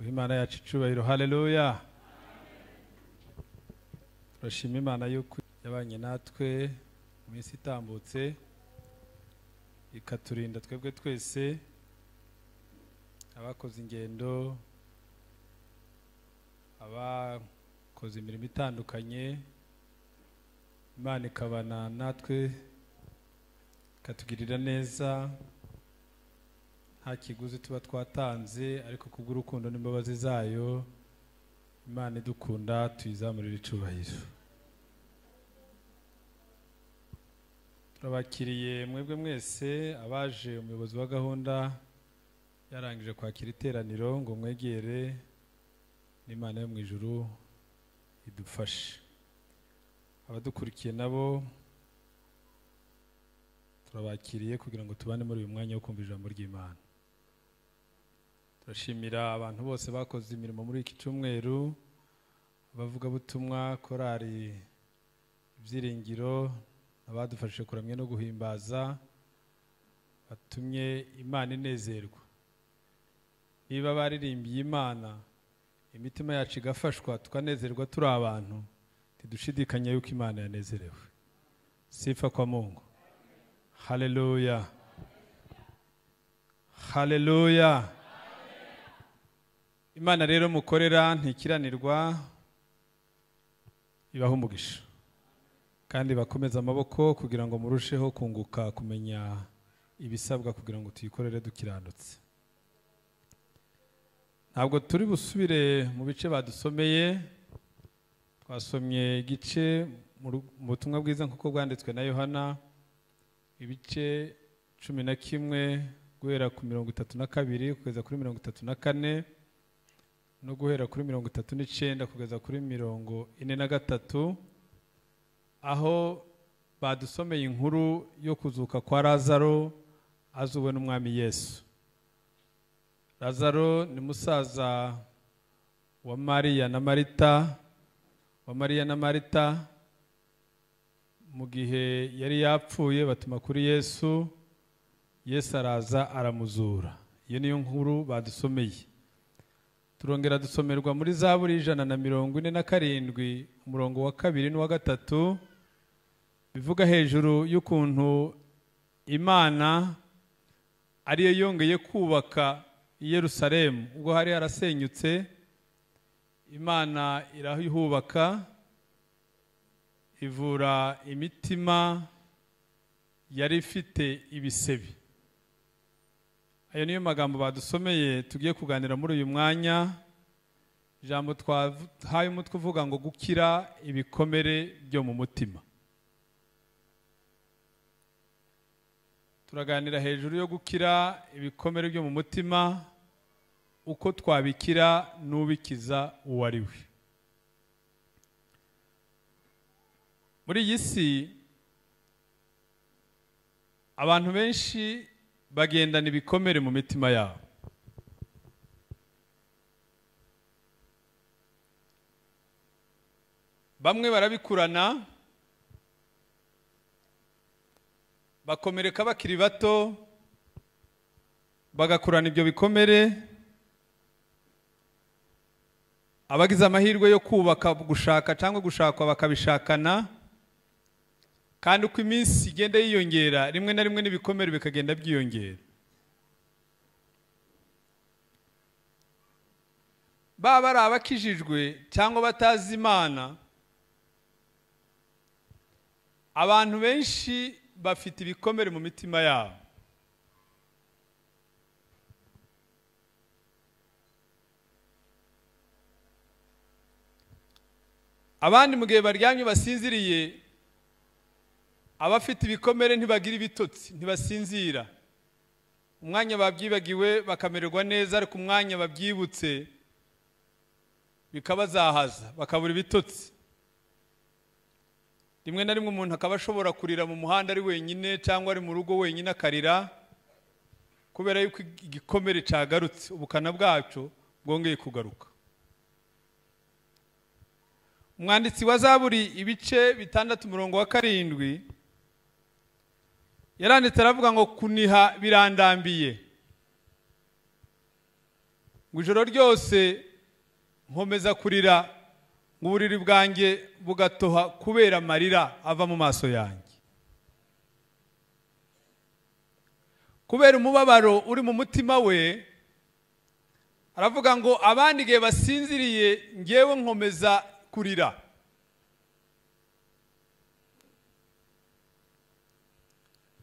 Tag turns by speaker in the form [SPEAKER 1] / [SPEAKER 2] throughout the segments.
[SPEAKER 1] Imana yacu icubahiro. Haleluya. Turashima Imana yuko yabanye natwe mu minsi itambutse ikaturinda twebwe twese abakoze ingendo, abakoze imirimo itandukanye. Imana ikabana natwe ikatugirira neza, nta kiguzi tuba twatanze, ariko kubw'urukundo n'imbabazi zayo Imana idukunda tuyizamurira icubahiro. Turabakiriye mwebwe mwese abaje, umuyobozi wa gahunda yarangije kwakira iteraniro ngo mwegere, n'Imana yo mu ijuru idufashe. Abadukurikiye nabo turabakiriye kugira ngo tubane muri uyu mwanya wo kumva ijambo ry'Imana. Turashimira abantu bose bakoze imirimo muri iki cyumweru, abavuga butumwa, korari ibyiringiro, abadufashije kuramya no guhimbaza, batumye Imana inezerwa. Niba baririmbiye Imana, imitima yacu igafashwa tukanezerwa turi abantu, tidushidikanya yuko Imana yanezerewe. Sifa kwa Mungu. Haleluya. Haleluya. Imana rero mukorera ntikiranirwa, ibaha umugisha kandi bakomeza amaboko kugira ngo murusheho kunguka kumenya ibisabwa kugira ngo tuyikorere dukiranutse. Ntabwo turi busubire mu bice badusomeye. Twasomye igice mu butumwa bwiza nk'uko bwanditswe na Yohana, ibice 11 guhera ku 32 kugeza kuri 34, no guhera kuri 39 kugeza kuri 43, aho badusomeye inkuru yo kuzuka kwa Lazaro azuwe n'umwami Yesu. Lazaro ni musaza wa Mariya na Marita. Mu gihe yari yapfuye batuma kuri Yesu, Yesu araza aramuzura. Iyo niyo nkuru badusomeye. Turongera dusomerwa muri Zaburi 147 umurongo wa 2 n'uwa 3, bivuga hejuru y'ukuntu Imana ariyo yongeye kubaka i Yerusalemu ubwo hari harasenyutse. Imana irahubaka, ivura imitima yari ifite ibisebe. Ayo niyo magambo badusomeye tugiye kuganira muri uyu mwanya. Ijambo twahaye umutwe uvuga ngo gukira ibikomere byo mu mutima. Turaganira hejuru yo gukira ibikomere byo mu mutima, uko twabikira n'ubikiza uwo ari we. Muri iyi si abantu benshi bagendana ibikomere mu mitima yabo. Bamwe barabikurana, bakomereka bakiri bato, bagakurana ibyo bikomere. Abagize amahirwe yo kubaka, gushaka cyangwa gushakwa bakabishakana, kandi uko iminsi igenda yiyongera, rimwe na rimwe n'ibikomere bikagenda byiyongera. Baba ari abakijijwe cyangwa batazi Imana, abantu benshi bafite ibikomere mu mitima yabo. Abandi mu gihe baryamye basinziriye, abafite ibikomere ntibagira ibitotsi, ntibasinzira. Umwanya babyibagiwe bakamererwa neza, ariko umwanya babyibutse bikabazahaza, bakabura ibitotsi. Rimwe na rimwe umuntu akaba ashobora kurira mu muhanda ari wenyine cyangwa ari mu rugo wenyine akarira, kubera yuko igikomere cyagarutse, ubukana bwacu bwongeye kugaruka. Umwanditsi wa Zaburi ibice 6 umurongo wa 7 yaranditse aravuga ngo kuniha birandambiye. ngo ijoro ryose nkomeza kurira, ngo uburiri bwanjye bugatoha kubera amarira ava mu maso yanjye. Kubera umubabaro uri mu mutima we, aravuga ngo abandi igihe basinziriye ngewe nkomeza kurira.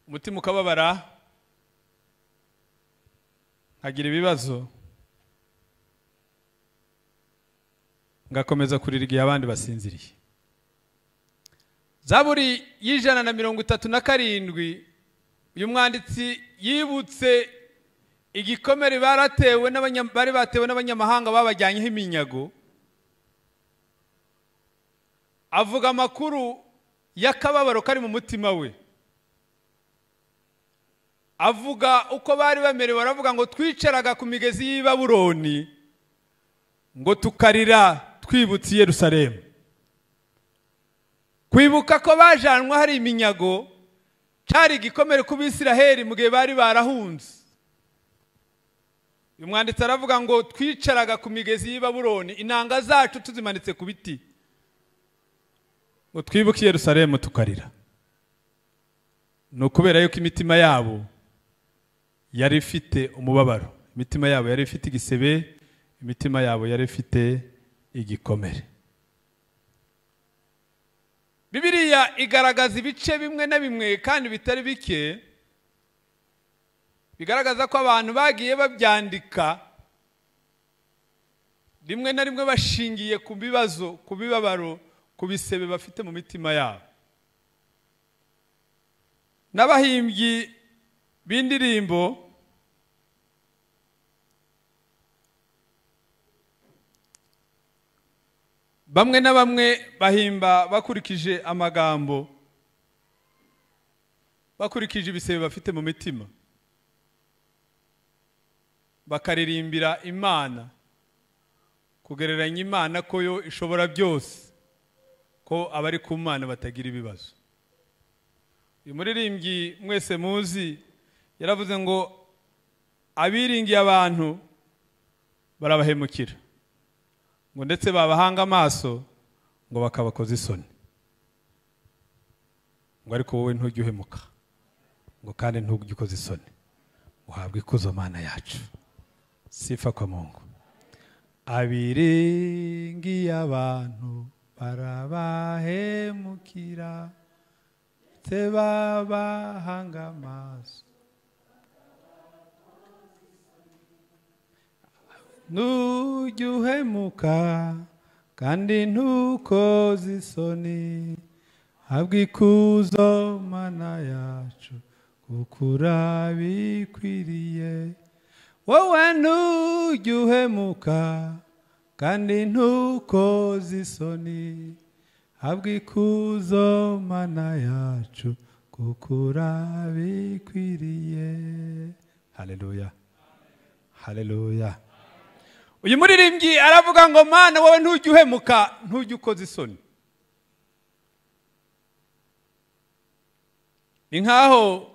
[SPEAKER 1] Umutima ukababara, nkagira ibibazo, ngakomeza kurira igihe abandi basinziriye. Zaburi y'137, uyu mwanditsi yibutse igikomere bari batewe n'abanyamahanga babajyanyeho iminyago. Avuga amakuru y'akababaro kari mu mutima we. Avuga uko bari bamerewe, aravuga ngo twicaraga ku migezi y'i Babuloni ngo tukarira twibutse Yerusalemu. Kwibuka ko bajanwa hari iminyago cyari igikomere ku Bisiraheli mu gihe bari barahunze. Uyu mwanditsi aravuga ngo twicaraga ku migezi y'i Babuloni, inanga zacu tuzimanitse ku biti, ngo twibuke Yerusalemu tukarira. No kubera yuko imitima yabo yari ifite umubabaro, imitima yabo yari ifite igisebe, imitima yabo yari ifite igikomere. Bibiliya igaragaza ibice bimwe na bimwe kandi bitari bike, bigaragaza ko abantu bagiye babyandika rimwe na rimwe bashingiye ku bibazo, ku bibabaro, ku bisebe bafite mu mitima yabo. N'abahimbyi b'indirimbo bamwe na bamwe bahimba bakurikije amagambo, bakurikije ibisebe bafite mu mitima, bakaririmbira Imana, kugereranya Imana ko yo ishobora byose, ko abari ku Mana batagira ibibazo. Uyu muririmbyi mwese muzi yaravuze ngo abiringiye abantu barabahemukira, ngo ndetse babahanga amaso ngo bakabakoza isoni, ngo ariko wowe ntujye uhemuka, ngo kandi ntujye ukoza isoni, uhabwe ikuzo Mana yacu. Sifa kwa Mungu. Abiringiye abantu barabahemukira, ndetse babahanga amaso, ntujye uhemuka kandi ntukoze isoni, habwe ikuzo Mana yacu kuko urabikwiriye. Wowe ntujye uhemuka kandi ntukoze isoni, habwe ikuzo Mana yacu kuko urabikwiriye. Haleluya, haleluya. Uyu muririmbyi aravuga ngo Mana wowe ntujye uhemuka, ntujye ukoze isoni. Ni nkaho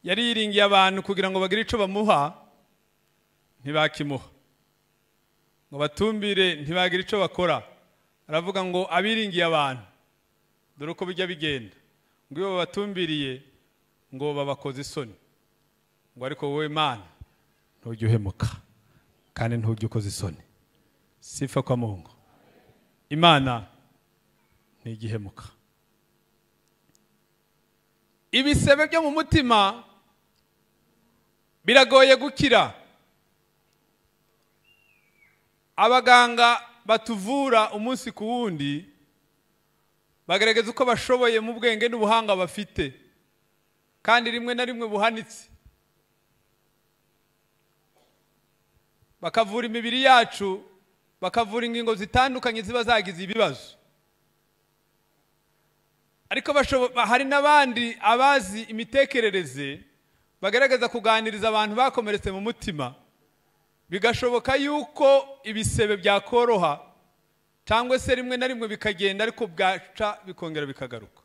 [SPEAKER 1] yari yiringiye abantu kugira ngo bagire ico bamuha, ntibakimuha, ngo batumbire ntibagira ico bakora. Aravuga ngo abiringiye abantu dore uko bijya bigenda, ngo iyo babatumbiriye ngo babakoze isoni, ngo ariko wowe Mana ntujye uhemuka kandi ntujye ukoze isoni. Sifa kwa Mungu. Imana ntigihemuka. Ibisebe byo mu mutima biragoye gukira. Abaganga batuvura umunsi ku wundi bagerageza uko bashoboye mu bwenge n'ubuhanga bafite, kandi rimwe na rimwe buhanitse, bakavura imibiri yacu, bakavura ingingo zitandukanye ziba zagize ibibazo. Ariko hari n'abandi abazi imitekerereze bagerageza kuganiriza abantu bakomeretse mu mutima, bigashoboka yuko ibisebe byakoroha cyangwa se rimwe na rimwe bikagenda, ariko bwaca bikongera bikagaruka.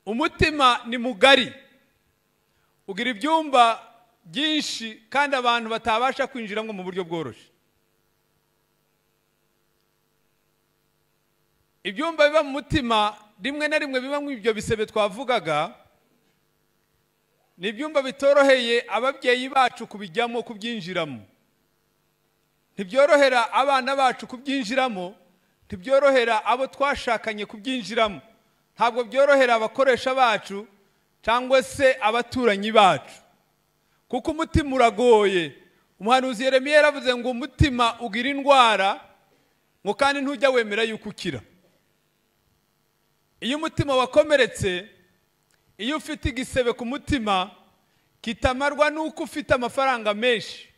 [SPEAKER 1] Umutima ni mugari, ugira ibyumba byinshi kandi abantu batabasha kwinjiramo mu buryo bworoshye. Ibyumba biba mu mutima rimwe na rimwe biba mu ibyo bisebe twavugaga, ni ibyumba bitoroheye ababyeyi bacu kubijyamo, kubyinjiramo. Ntibyorohera abana bacu kubyinjiramo, ntibyorohera abo twashakanye kubyinjiramo, ntabwo byorohera abakoresha bacu cyangwa se abaturanyi bacu, kuko umutima uragoye. Umuhanuzi Yeremiya yaravuze ngo umutima ugira indwara, ngo kandi ntujya wemera yuko ukira. Iyo umutima wakomeretse, iyo ufite igisebe ku mutima, kitamarwa nuko ufite amafaranga menshi,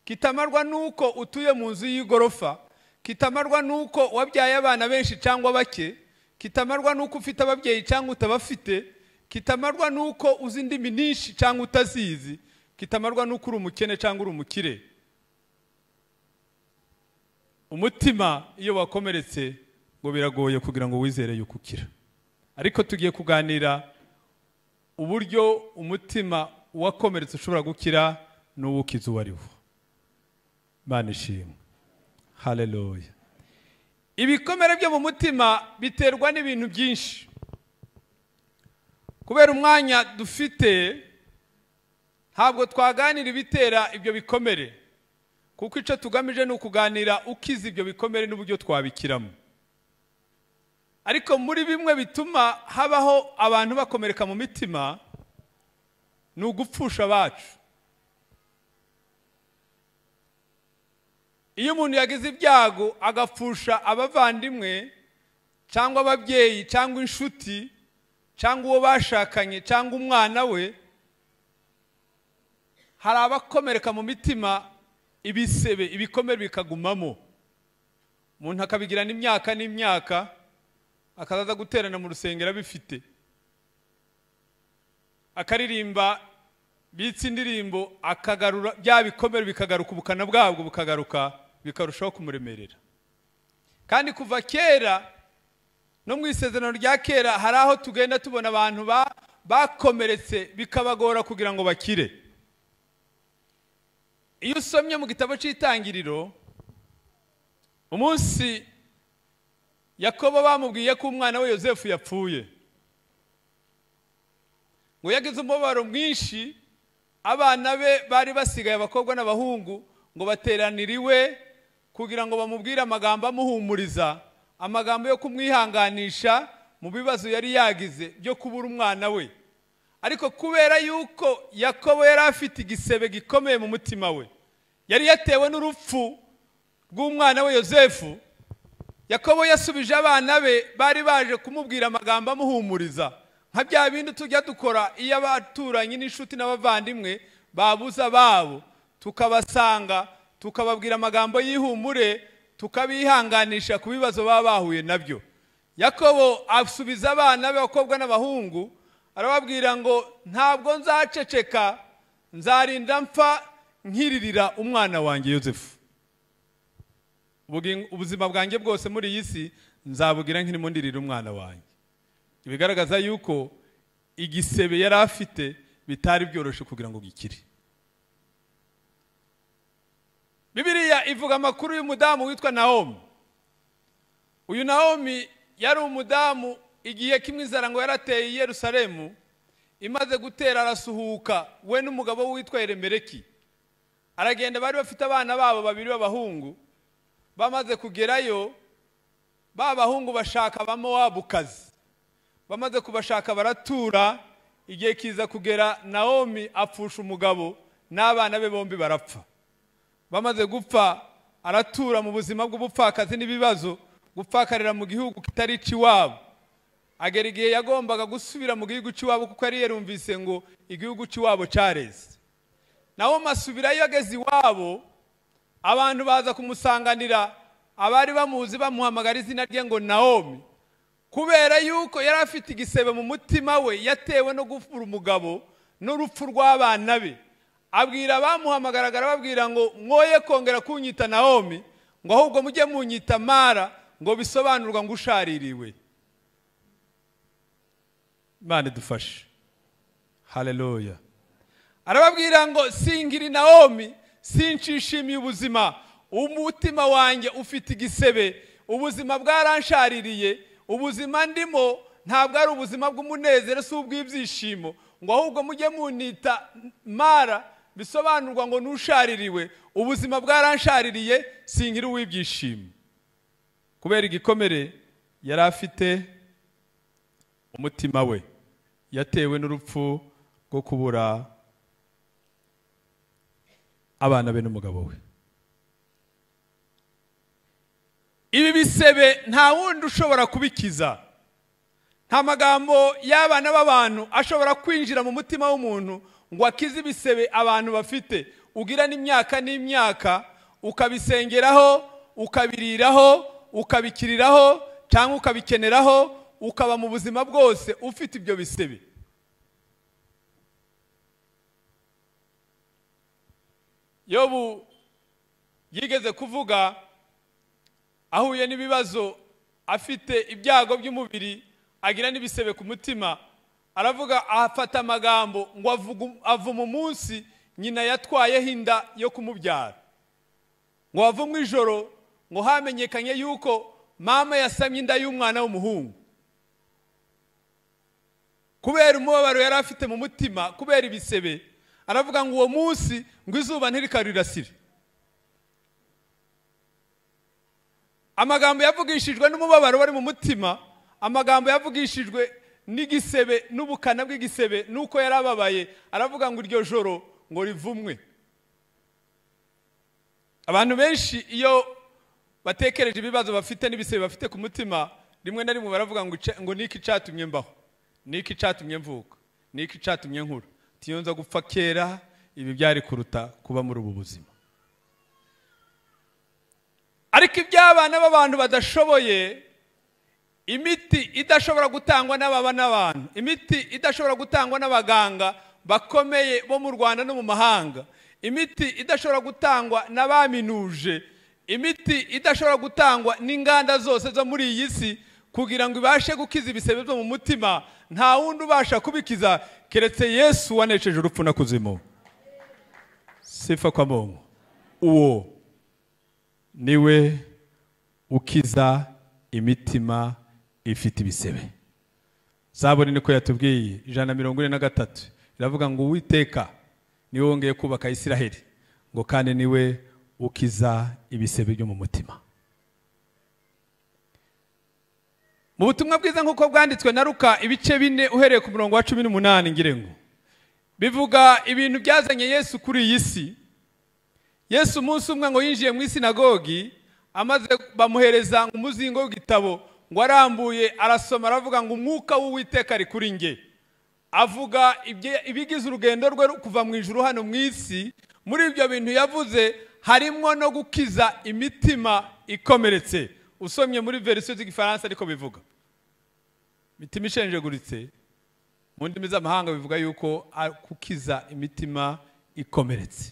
[SPEAKER 1] kitamarwa nuko utuye mu nzu y'igorofa, kitamarwa nuko wabyaye abana benshi cyangwa bake, kitamarwa nuko ufite ababyeyi cyangwa utabafite, kitamarwa nuko uzi indimi nyinshi cyangwa utazizi, kitamarwa nuko uri umukene cyangwa uri umukire. Umutima iyo wakomeretse ngo biragoye kugira ngo wizere yuko ukira. Ariko tugiye kuganira uburyo umutima wakomeretse ushobora gukira n'uwukiza uwo ari wo. Imana ishimwe. Haleluya. Ibikomere byo mu mutima biterwa n'ibintu byinshi. Kubera umwanya dufite, ntabwo twaganira ibitera ibyo bikomere, kuko icyo tugamije ni ukuganira ukiza ibyo bikomere n'uburyo twabikiramo. Ariko muri bimwe bituma habaho abantu bakomereka mu mitima, ni ugupfusha abacu. Iyo umuntu yagize ibyago agapfusha abavandimwe cyangwa ababyeyi cyangwa inshuti cyangwa uwo bashakanye cyangwa umwana we, hari abakomereka mu mitima, ibisebe, ibikomere bikagumamo. Umuntu akabigirana imyaka n'imyaka, akazaza guterana mu rusengero bifite, akaririmba bitse indirimbo, akagarura bya bikomere bikagaruka, ubukana bwabwo bukagaruka, bikarushaho kumuremerera. Kandi kuva kera no mu isezerano rya kera hari aho tugenda tubona abantu bakomeretse bikabagora kugira ngo bakire. Iyo usomye mu gitabo cy'Itangiriro, umunsi Yakobo bamubwiye ko umwana we Yosefu yapfuye, ngo yagize umubabaro mwinshi, abana be bari basigaye abakobwa n'abahungu ngo bateranire iwe kugira ngo bamubwire amagambo amuhumuriza, amagambo yo kumwihanganisha mu bibazo yari yagize byo kubura umwana we. Ariko kubera yuko Yakobo yari afite igisebe gikomeye mu mutima we, yari yatewe n'urupfu rw'umwana we Yosefu, Yakobo yasubije abana be bari baje kumubwira amagambo amuhumuriza, nka bya bindi tujya dukora iyo abaturanyi n'inshuti n'abavandimwe babuze ababo, tukabasanga tukababwira amagambo y'ihumure, tukabihanganisha ku bibazo baba bahuye nabyo. Yakobo asubiza abana be abakobwa n'abahungu, arababwira ngo ntabwo nzaceceka, nzarinda mpfa nkiririra umwana wanjye Yosefu. Ubuzima bwanjye bwose muri iyi si nzabugira nkirimo ndirira umwana wanjye. Ibigaragaza yuko igisebe yari afite bitari byoroshye kugira ngo gikire. Bibiliya ivuga amakuru y'umudamu witwa Naomi. Uyu Naomi yari umudamu, igihe kimwe inzara ngo yarateye i Yerusalemu, imaze gutera arasuhuka we n'umugabo witwa Elimeleki. Aragenda, bari bafite abana babo babiri b'abahungu. Bamaze kugerayo, bahungu bashaka abamowabukazi. Bamaze kubashaka baratura, igihe kiza kugera Naomi apfusha umugabo n'abana be bombi barapfa. Bamaze gupfa, aratura mu buzima bw'ubupfakazi n'ibibazo, gupfakarira mu gihugu kitari iwabo. Agera igihe yagombaga gusubira mu gihugu cy'iwabo, kuko yari yarumvise ngo igihugu cy'iwabo cyareze. Naomi asubirayo, ageze iwabo, abantu baza kumusanganira, abari bamuzi bamuhamagara izina rye ngo Naomi, kubera yuko yari afite igisebe mu mutima we, yatewe no gupfura umugabo n'urupfu rw'abana be. Abwira abamuhamagaraga, arababwira ngo mwoye kongera kunyita Naomi, ngo ahubwo mujye munyita Mara, ngo bisobanurwa ngo ushaririwe. Imana idufashe. Haleluya. arababwira ngo singiri Naomi, sinshishimiye ubuzima, umutima wanjye ufite igisebe, ubuzima bwaranshāririye, ubuzima ndimo ntabwo ari ubuzima bw'umunezero si ubw'ibyishimo, ngo ahubwo mujye munita Mara, bisobanurwa ngo nushaririwe, ubuzima bwaranshāririye singiri uw'ibyishimo. Kubera igikomere yari afite umutima we yatewe n'urupfu rwo kubura abana be n'umugabo we. Ibi bisebe nta wundi ushobora kubikiza. Nta magambo y'abana b'abantu ashobora kwinjira mu mutima w'umuntu ngo akize ibisebe abantu bafite. Ugira n'imyaka n'imyaka ukabisengeraho, ukabiriraho, ukabikiriraho cyangwa ukabikeneraho, ukaba mu buzima bwose ufite ibyo bisebe. Yobu yigeze kuvuga ahuye n'ibibazo, afite ibyago by'umubiri, agira n'ibisebe ku mutima, aravuga afata amagambo ngo avuma umunsi nyina yatwayeho inda yo kumubyara, ngo avumwe ijoro ngo hamenyekanye yuko mama yasamye inda y'umwana w'umuhungu. Kubera umubabaro yari afite mu mutima, kubera ibisebe, aravuga ngo uwo munsi ngo izuba ntirikarirasire. Amagambo yavugishijwe n'umubabaro wari mu mutima, amagambo yavugishijwe n'igisebe n'ubukana bw'igisebe nuko yarababaye, aravuga ngo iryo joro ngo rivumwe. Abantu benshi iyo batekereje ibibazo bafite n'ibisebe bafite ku mutima, rimwe na rimwe baravuga ngo niki cyatumye mbaho, niki cyatumye mvuka, niki cyatumye nkura, tiyonza gupfa kera ibi byari kuruta kuba muri ubu buzima. Ariko iby'abana b'abantu badashoboye, imiti idashobora gutangwa n'ababa n'abantu, imiti idashobora gutangwa n'abaganga bakomeye bo mu Rwanda no mu mahanga, imiti idashobora gutangwa n'abaminuje, imiti idashobora gutangwa n'inganda zose zo muri iyi si kugira ngo ibashe gukiza ibisebe byo mu mutima, nta wundi ubasha kubikiza keretse Yesu wanesheje urupfu na kuzimu. Sifa kwa Mungu. Uwo niwe ukiza imitima ifite ibisebe. Zaburi niko yatubwiye 143 iravuga ngo Uwiteka niwe wongeye kubaka Isiraheli, ngo kandi niwe ukiza ibisebe byo mu mutima. Mu butumwa bwiza nk'uko bwanditswe na Luka ibice 4 uhereye ku murongo wa 18 ngire ngo bivuga ibintu byazanye Yesu kuri iyi si. Yesu umunsi umwe ngo yinjiye mu isinagogi, amaze bamuhereza umuzingo w'igitabo, ngo arambuye arasoma, aravuga ngo umwuka w'Uwiteka ari kuri nge. Avuga ibigize urugendo rwe kuva mu ijuru hano mu isi. Muri ibyo bintu yavuze harimo no gukiza imitima ikomeretse. Usomye muri verisiyo z'igifaransa ariko bivuga imitima ishenjaguritse, mu ndimi z'amahanga bivuga yuko kukiza imitima ikomeretse.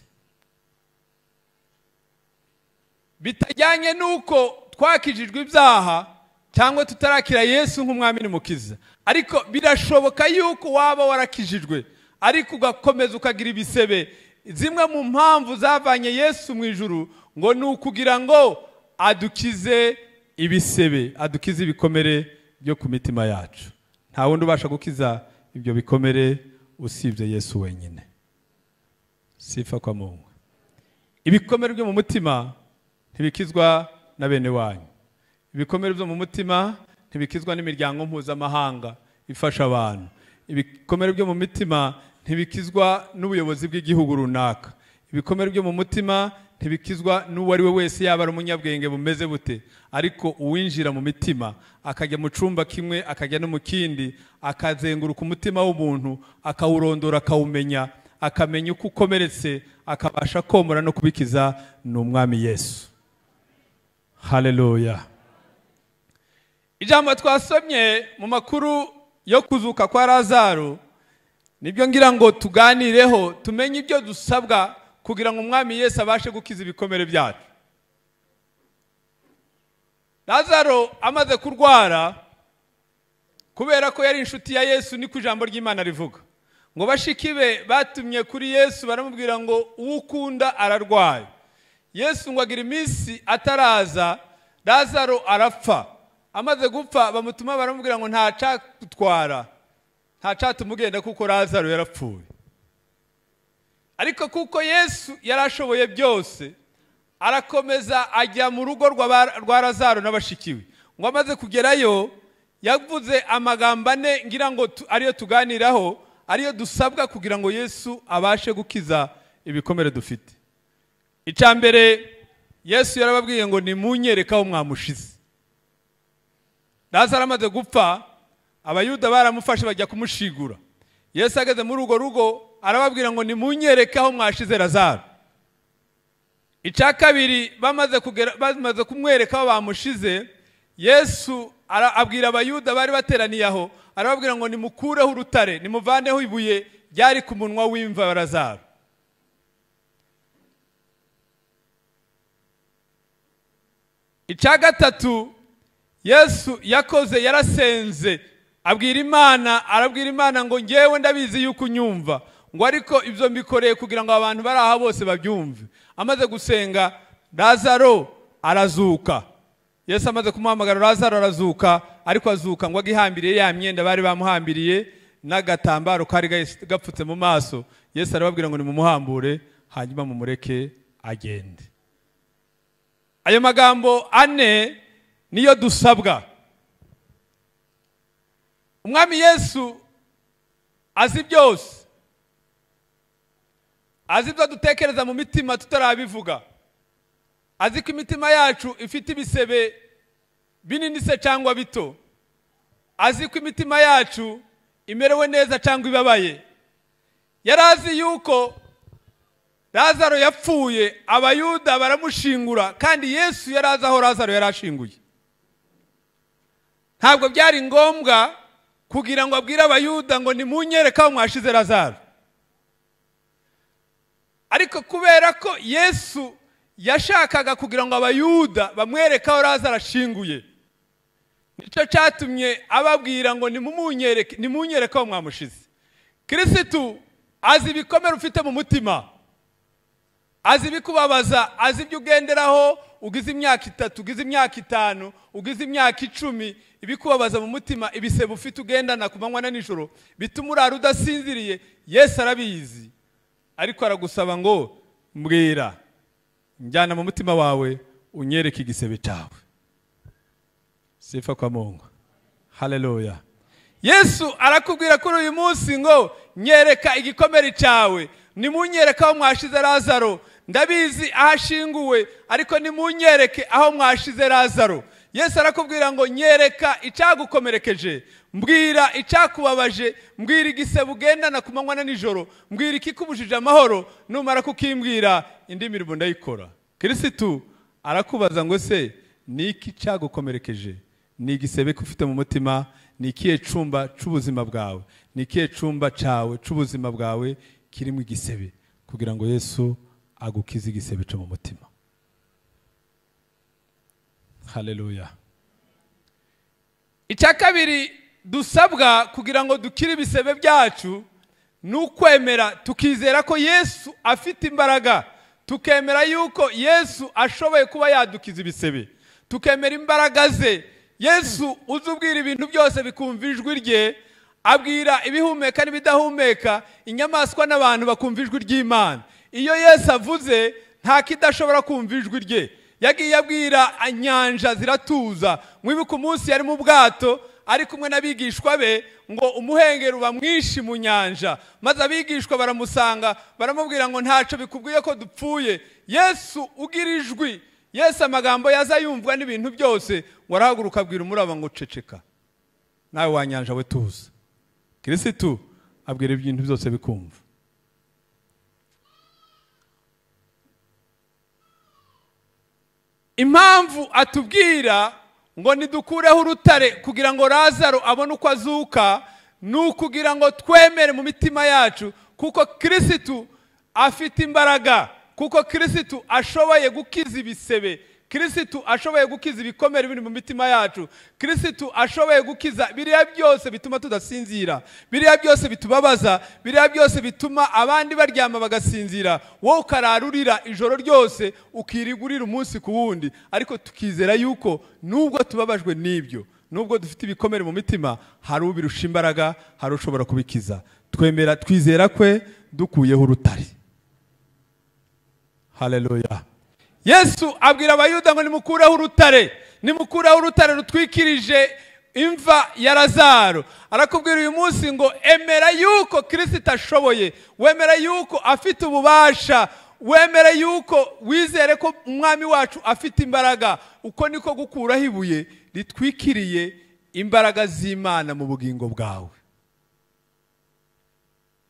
[SPEAKER 1] Bitajyanye nuko twakijijwe ibyaha cyangwa tutarakira Yesu nk'umwami n'umukiza, ariko birashoboka yuko waba warakijijwe ariko ugakomeza ukagira ibisebe. Zimwe mu mpamvu zavanye Yesu mu ijuru ngo ni ukugira ngo adukize ibisebe, adukize ibikomere byo ku mitima yacu. Nta wundi ubasha gukiza ibyo bikomere usibye Yesu wenyine. Sifa kwa Mungu. Ibikomere byo mu mutima ntibikizwa na bene wanyu. Ibikomere byo mu mutima ntibikizwa n'imiryango mpuzamahanga ifasha abantu. Ibikomere byo mu mitima ntibikizwa n'ubuyobozi bw'igihugu runaka. Ibikomere byo mu mutima ntibikizwa n'uwari we wese, yaba ari umunyabwenge bumeze bute, ariko uwinjira mu mitima akajya mu cumba kimwe akajya no mu kindi, akazenguruka umutima w'umuntu, akawurondora, akawumenya, akamenya uko ukomeretse, akabasha komora no kubikiza, ni umwami Yesu. Haleluya. Ijambo twasomye mu makuru yo kuzuka kwa Lazaro nibyo ngira ngo tuganireho, tumenye ibyo dusabwa kugira ngo umwami Yesu abashe gukiza ibikomere byacu. Lazaro amaze kurwara, kubera ko yari inshuti ya Yesu, niko ijambo ry'Imana rivuga ngo bashiki be batumye kuri Yesu baramubwira ngo uwo ukunda ararwaye. Yesu ngo agira iminsi ataraza, Lazaro arapfa. Amaze gupfa bamutuma baramubwira ngo ntacatutwara, ntacatumugenda kuko Lazaro yarapfuye. Ariko kuko Yesu yarashoboye byose, arakomeza ajya mu rugo rwa Lazaro n'abashikiwe. Ngo amaze kugerayo yavuze amagambo ane ngira ngo ariyo tuganiraho, ariyo dusabwa kugira ngo Yesu abashe gukiza ibikomere dufite. Icambere Yesu yarababwiye ngo nimunyereka aho mwamushize. Lazaro amaze gupfa, abayuda baramufashe bajya kumushigura. Yesu ageze muri urwo rugo arababwira ngo nimunyereka aho mwashize Lazaro. Icakabiri bamaze kumwereka aho bamushize, Yesu abwira abayuda bari bateraniye aho, arababwira ngo nimukureho urutare, nimuvaneho ibuye ryari ku munwa w'imva wa Lazaro. Icagatatu Yesu yakoze, yarasenze arabwira Imana ngo ngewe ndabizi yuko unyumva, ngo ariko ibyo mbikoreye kugira ngo abantu bari aha bose babyumve. Amaze gusenga Lazaro arazuka. Yesu amaze kumuhamagara Lazaro arazuka, ariko azuka ngo agihambiriye ya myenda bari bamuhambiriye n'agatambaro kari gapfutse mu maso. Yesu arababwira ngo nimumuhambure hanyuma mumureke agende. Ayo magambo ane niyo dusabwa. Umwami Yesu azi byose, azi ibyo dutekereza mu mitima tutarabivuga, azi ko imitima yacu ifite ibisebe binini se cyangwa bito, azi ko imitima yacu imerewe neza cyangwa ibabaye. Yarazi yuko Lazaro yapfuye, abayuda baramushingura, kandi Yesu yarazi aho Lazaro yarashinguye. Ntabwo byari ngombwa kugira ngo abwire abayuda ngo nimunyereka aho mwashize Lazaro. Ariko kubera ko Yesu yashakaga kugira ngo abayuda bamwereke aho Lazaro ashinguye, nicyo cyatumye ababwira ngo nimunyereke aho mwamushize. Kristo azi ibikomere ufite mu mutima, azi ibikubabaza, azi ibyo ugenderaho, ugize imyaka 3, ugize imyaka 5, ugize imyaka 10, ibikubabaza mu mutima, ibisebe ufite ugendana ku manywa na nijoro bituma urara udasinziriye. Yesu arabizi, ariko aragusaba ngo mbwira, njyana mu mutima wawe unyereke igisebe cyawe. Sifa kwa Mungu. Haleluya. Yesu arakubwira kuri uyu munsi ngo nyereka igikomere cyawe, nimunyereka aho mwashize Lazaro. Ndabizi ahashinguwe, ariko nimunyereke aho mwashize Lazaro. Yesu arakubwira ngo nyereka icyagukomerekeje, mbwira icyakubabaje, mbwira igisebe ugendana ku manywa na nijoro, mbwira ikikubujije amahoro, numara kukimbwira indi mirimo ndayikora. Kristo arakubaza ngo se niki cyagukomerekeje? Ni igisebe ufite mu mutima? Ni ikihe cumba c'ubuzima bwawe? Ni ikihe cumba cawe c'ubuzima bwawe kirimo igisebe, kugira ngo Yesu agukize igisebe cyo mu mutima? Haleluya. Icyakabiri dusabwa kugira ngo dukire ibisebe byacu ni ukwemera, tukizera ko Yesu afite imbaraga, tukemera yuko Yesu ashoboye kuba yadukiza ibisebe, tukemera imbaraga ze. Yesu uzubwira ibintu byose bikumva ijwi rye, abwira ibihumeka n'ibidahumeka, inyamaswa n'abantu bakumva ijwi ry'Imana. Iyo Yesu avuze nta kidashobora kumva ijwi rye. Yagiye abwira inyanja ziratuza. Mwibuka umunsi yari mu bwato ari kumwe n'abigishwa be, ngo umuhengero uba mwinshi mu nyanja, maze abigishwa baramusanga baramubwira ngo ntaco bikubwiye ko dupfuye. Yesu ugira ijwi, Yesu amagambo yaza yumvwa n'ibintu byose, warahaguruka abwira umuraba ngo ceceka, nawe wanyanja we tuza. Kristo abwira ibintu byose bikumva. Impamvu atubwira ngo nidukureho urutare kugira ngo Lazaro abone uko azuka, nukugira ngo twemere mu mitima yacu kuko Kristo afite imbaraga, kuko Kristo ashoboye gukiza ibisebe, Kristo ashoboye gukiza ibikomere biri mu mitima yacu, Kristo ashoboye gukiza biriya byose bituma tudasinzira, biriya byose bitubabaza, biriya byose bituma abandi baryama bagasinzira, wowe ukararurira ijoro ryose ukirigurira umunsi ku wundi. Ariko tukizera yuko nubwo tubabajwe n'ibyo, nubwo dufite ibikomere mu mitima, hari ubirusha imbaraga, hari ushobora kubikiza. Twizera kwe dukuyeho urutare. Haleluya. Yesu abwira abayuda ngo nimukureho urutare, nimukureho urutare rutwikirije imva ya Lazaro. Arakubwira uyu munsi ngo emera yuko Kristo ashoboye, wemera yuko afite ububasha, wemera yuko wizere ko umwami wacu afite imbaraga. Uko niko gukuraho ibuye ritwikiriye imbaraga z'Imana mu bugingo bwawe.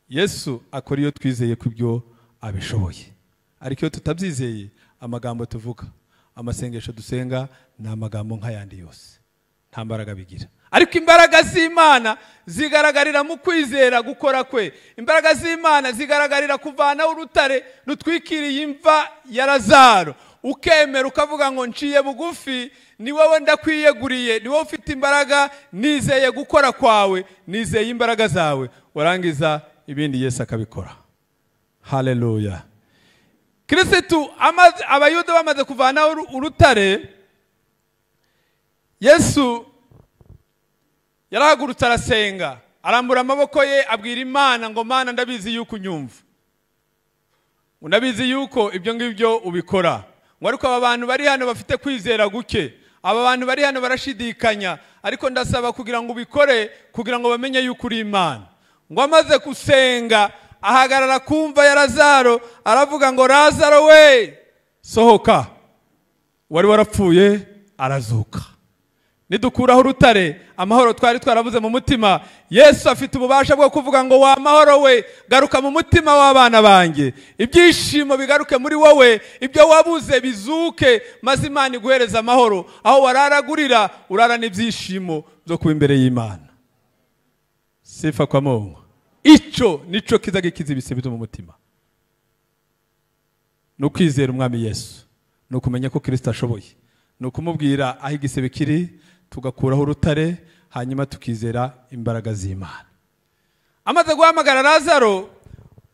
[SPEAKER 1] Yesu akora iyo twizeye ko ibyo abishoboye. Ariko iyo tutabyizeye, amagambo tuvuga, amasengesho dusenga ni amagambo nk'ayandi yose, nta mbaraga bigira. Ariko imbaraga z'Imana zigaragarira mu kwizera gukora kwe. Imbaraga z'Imana zigaragarira kuvanaho urutare rutwikiriye imva ya Lazaro, ukemera ukavuga ngo nciye bugufi, ni wowe ndakwiyeguriye, ni wowe ufite imbaraga, nizeye gukora kwawe, nizeye imbaraga zawe, warangiza ibindi Yesu akabikora. Haleluya. Kristo abayuda bamaze kuvanaho urutare, Yesu yarahagurutse arasenga, arambura amaboko ye abwira Imana ngo Mana, ndabizi yuko unyumva, unabizi yuko ibyo ngibyo ubikora. Ngo ariko aba bantu bari hano bafite kwizera guke, aba bantu bari hano barashidikanya, ariko ndasaba kugira ngo ubikore, kugira ngo bamenye yuko uri Imana. Ngo amaze gusenga ahagarara kumva ya Lazaro, aravuga ngo Lazaro we sohoka, wari warapfuye arazuka. Nidukuraho urutare, amahoro twari twarabuze mu mutima, Yesu afite ububasha bwo kuvuga ngo wa mahoro we garuka mu mutima w'abana banjye, ibyishimo bigaruke muri wowe, ibyo wabuze bizuke, maze Imana iguhereza amahoro. Aho wararagurira urarana ibyishimo byo kuba imbere y'Imana. Sifa kwa Mungu. Ico nico kizagikiza ibisebe byo mu mutima. Nukwizera umwami Yesu, nukumenya ko Kristo ashoboye, nukumubwira aho igisebe kiri, tugakuraho urutare, hanyuma tukizera imbaraga z'Imana. Amaze guhamagara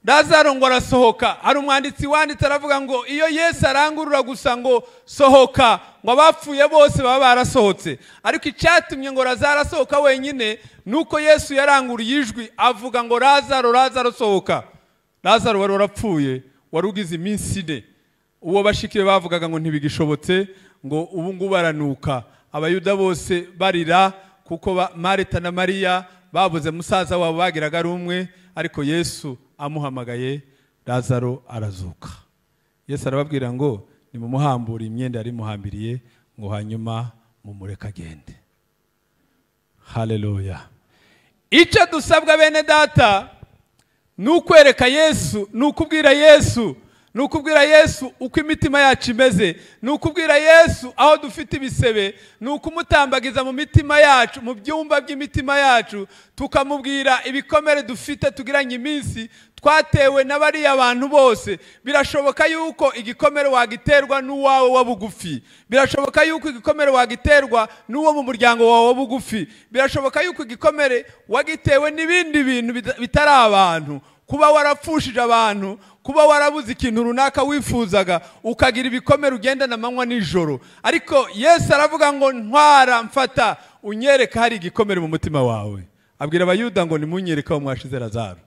[SPEAKER 1] Lazaro ngo arasohoka. Hari umwanditsi wanditse aravuga ngo iyo Yesu arangurura gusa ngo sohoka, ngo abapfuye bose baba barasohotse. Ariko icyatumye ngo Lazaro asohoka wenyine nuko Yesu yaranguriye ijwi avuga ngo Lazaro sohoka. Lazaro wari warapfuye, wari ugize iminsi 4. Uwo bashikire bavugaga ngo ntibigishobotse, ngo ubu ngubu baranuka. Abayuda bose barira kuko Marita na Mariya babuze musaza wabo bagiraga ari umwe, ariko Yesu amuhamagaye, Lazaro arazuka. Yesu arababwira ngo nimumuhambure imyenda yari muhambiriye, ngo hanyuma mumureka agende. Haleluya. Icyo dusabwa bene data nukwereka Yesu, nukubwira Yesu, nukubwira Yesu uko imitima yacu imeze, nukubwira Yesu aho dufite ibisebe, nukumutambagiza mu mitima yacu, mu byumba by'imitima yacu, tukamubwira ibikomere dufite tugiranye iminsi twatewe n'abari abantu bose. Birashoboka yuko igikomere wagiterwa n'uwawe wa bugufi, birashoboka yuko igikomere wagiterwa n'uwo mu muryango wawe wa bugufi, birashoboka yuko igikomere wagitewe n'ibindi bintu bitari abantu, kuba warapfushije abantu, kuba warabuze ikintu runaka wifuzaga, ukagira ibikomere ugendana amanywa nijoro. Ariko Yesu aravuga ngo ntwara, mfata, unyereka hari igikomere mu mutima wawe. Abwira abayuda ngo nimunyereka aho mwashize Lazaro,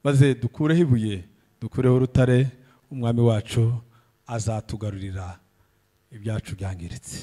[SPEAKER 1] maze dukureho ibuye, dukureho urutare, umwami wacu azatugarurira ibyacu byangiritse.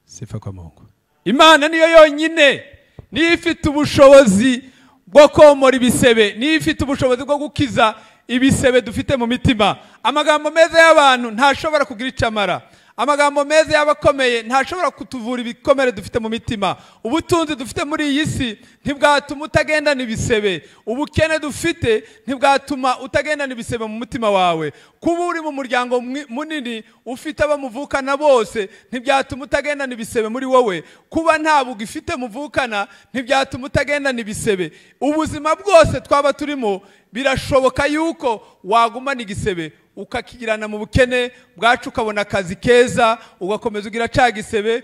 [SPEAKER 1] Sifa kwa Mungu. Imana niyo yonyine niyo ifite ubushobozi bwo komora ibisebe, niyo ifite ubushobozi bwo gukiza ibisebe dufite mu mitima. Amagambo meza y'abantu ntashobora kugira icamara, amagambo meza y'abakomeye ntashobora kutuvura ibikomere dufite mu mitima. Ubutunzi dufite muri iyi si ntibwatuma utagendana ibisebe, ubukene dufite ntibwatuma utagendana ibisebe mu mutima wawe. Kuba uri mu muryango munini ufite abamuvukana bose ntibyatuma utagendana ibisebe muri wowe. Kuba nta bugifite muvukana ntibyatuma utagendana ibisebe. Ubuzima bwose twaba turimo birashoboka yuko wagumana igisebe ukakigirana mu bukene bwacu, ukabona akazi keza, ugakomeza ugira ca gisebe,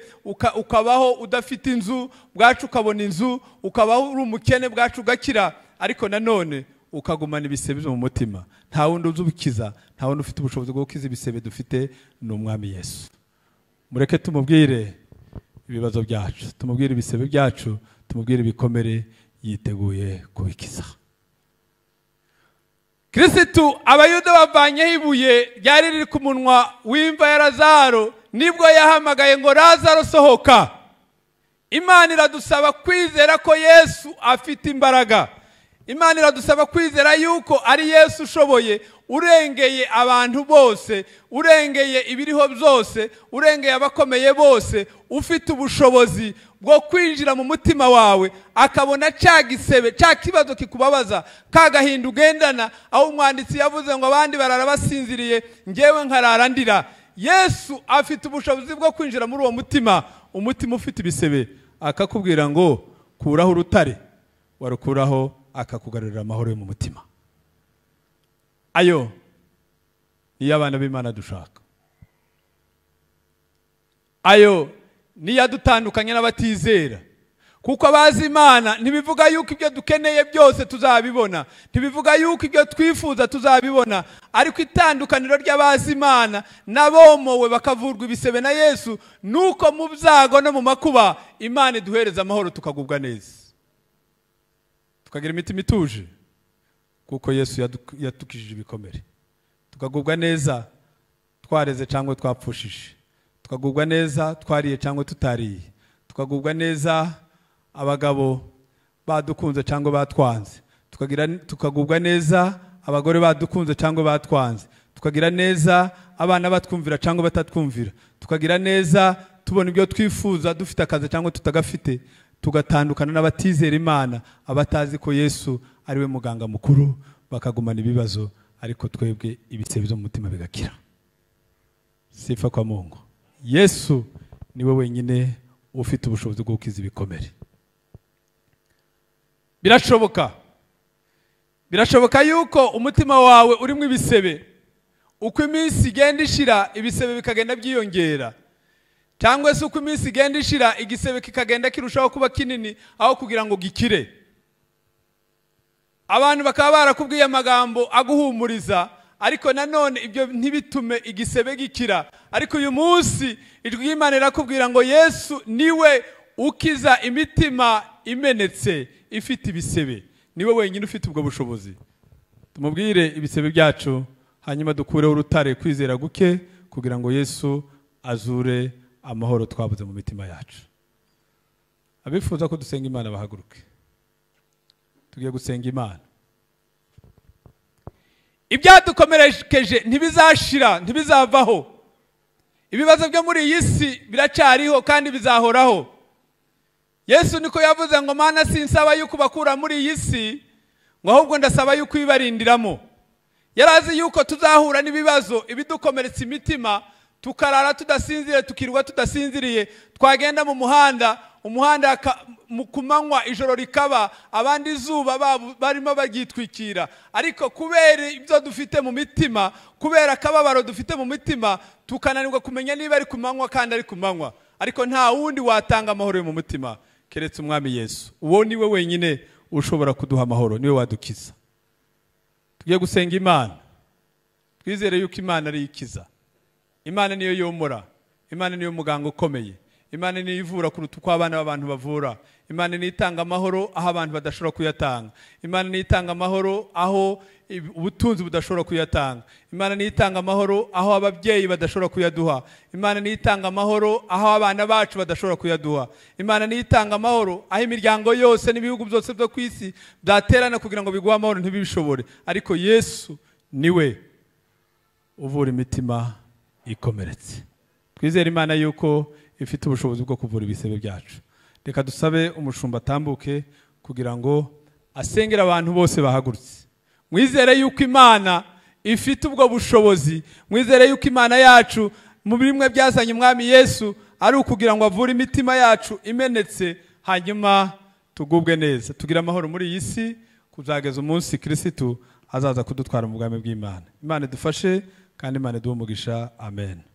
[SPEAKER 1] ukabaho udafite inzu, bwacu ukabona inzu, ukabaho uri umukene, bwacu ugakira, ariko nanone ukagumana ibisebe mu mutima. Nta wundi uzubikiza, nta wundi ufite ubushobozi bwo gukiza ibisebe dufite, ni umwami Yesu. Mureke tumubwire ibibazo byacu, tumubwire ibisebe byacu, tumubwire ibikomere, yiteguye kubikiza. Kristo abayuda bavanyeho ibuye ryari riri ku munwa w'imva ya Lazaro, nibwo yahamagaye ngo Lazaro sohoka. Imana iradusaba kwizera ko Yesu afite imbaraga. Imana iradusaba kwizera yuko ari Yesu ushoboye, urengeye abantu bose, urengeye ibiriho byose, urengeye abakomeye bose, ufite ubushobozi bwo kwinjira mu mutima wawe, akabona ca gisebe, ca kibazo kikubabaza, kagahinda ugendana, aho umwanditsi yavuze ngo abandi barara basinziriye, ngewe nkarara ndira. Yesu afite ubushobozi bwo kwinjira muri uwo mutima, umutima ufite ibisebe, akakubwira ngo kuraho urutare, warukuraho akakugarurira amahoro yo mu mutima. Ayo niyo abana b'Imana dushaka. Ayo niyo adutandukanye n'abatizera, kuko abazi Imana ntibivuga yuko ibyo dukeneye byose tuzabibona, ntibivuga yuko ibyo twifuza tuzabibona, ariko itandukaniro ry'abazi Imana n'abomowe bakavurwa ibisebe na Yesu, nuko mu byago no mu makuba Imana iduhereza amahoro, tukagubwa neza, tukagira imitima ituje, kuko Yesu yatukijije ibikomere. Tukagubwa neza twareze cyangwa twapfushije, tukagubwa neza twariye cyangwa tutariye, tukagubwa neza abagabo badukunze cyangwa batwanze, tukagubwa neza abagore badukunze cyangwa batwanze, tukagira neza abana batwumvira cyangwa batatwumvira, tukagira neza tubona ibyo twifuza dufite akazi cyangwa tutagafite, tugatandukana n'abatizera Imana, abatazi ko Yesu ari we muganga mukuru, bakagumana ibibazo, ariko twebwe ibisebe byo mu mutima bigakira. Sifa kwa Mungu. Yesu niwe wenyine ufite ubushobozi bwo gukiza ibikomere. Birashoboka yuko umutima wawe urimo ibisebe, uko iminsi igenda ishira ibisebe bikagenda byiyongera, cyangwa se uko iminsi igenda ishira igisebe kikagenda kirushaho kuba kinini aho kugira ngo gikire. Abantu bakaba barakubwiye amagambo aguhumuriza, ariko nanone ibyo ntibitume igisebe gikira. Ariko uyu munsi ijwi y'Imana rirakubwira ngo Yesu niwe ukiza imitima imenetse ifite ibisebe, niwe wenyine ufite ubwo bushobozi. Tumubwire ibisebe byacu, hanyuma dukureho urutare kwizera guke, kugira ngo Yesu azure amahoro twabuze mu mitima yacu. Abifuza ko dusenga Imana bahaguruke, tugiye gusenga Imana. Ibyadukomerekeje ntibizashira, ntibizavaho. Ibibazo byo muri iyi si biracyariho kandi bizahoraho. Yesu niko yavuze ngo Mana sinsaba yuko bakura muri iyi si, ngo ahubwo ndasaba yuko ibarindiramo. Yarazi yuko tuzahura n'ibibazo ibidukomeretsa imitima, tukarara tudasinziriye, tukirwa tudasinziriye, twagenda mu muhanda kumanywa ijoro rikaba, abandi izuba barimo bagitwikira, ariko kubera ibyo dufite mu mitima, kubera akababaro dufite mu mitima, tukananirwa kumenya niba ari kumanywa kandi ari kumanywa. Ariko nta wundi watanga amahoro yo mu mutima keretse umwami Yesu. Uwo niwe wenyine ushobora kuduha amahoro, niwe wadukiza. Tugiye gusenga Imana, twizere yuko Imana ari ikiza. Imana niyo yomora, Imana niyo muganga ukomeye, Imana niyo ivura kuruta uko abana b'abantu bavura. Imana niyo itanga amahoro aho abantu badashobora kuyatanga. Imana niyo itanga amahoro aho ubutunzi budashobora kuyatanga. Imana niyo itanga amahoro aho ababyeyi badashobora kuyaduha. Imana niyo itanga amahoro aho abana bacu badashobora kuyaduha. Imana niyo itanga amahoro aho imiryango yose n'ibihugu byose byo ku isi byaterana kugira ngo biguhe amahoro ntibibishobore. Ariko Yesu niwe uvura imitima ikomeretse. Twizere Imana yuko ifite ubushobozi bwo kuvura ibisebe byacu. Reka dusabe umushumba atambuke kugira ngo asengera abantu bose bahagurutse. Mwizere yuko Imana ifite ubwo bushobozi, mwizere yuko Imana yacu mu bimwe byazanye umwami Yesu ari ukugira ngo avure imitima yacu imenetse, hanyuma tugubwe neza, tugira amahoro muri iyi si, kuzageza umunsi Kristo azaza kudutwara mu bwami bw'Imana. Imana dufashe kandi Imana iduhe umugisha. Amen.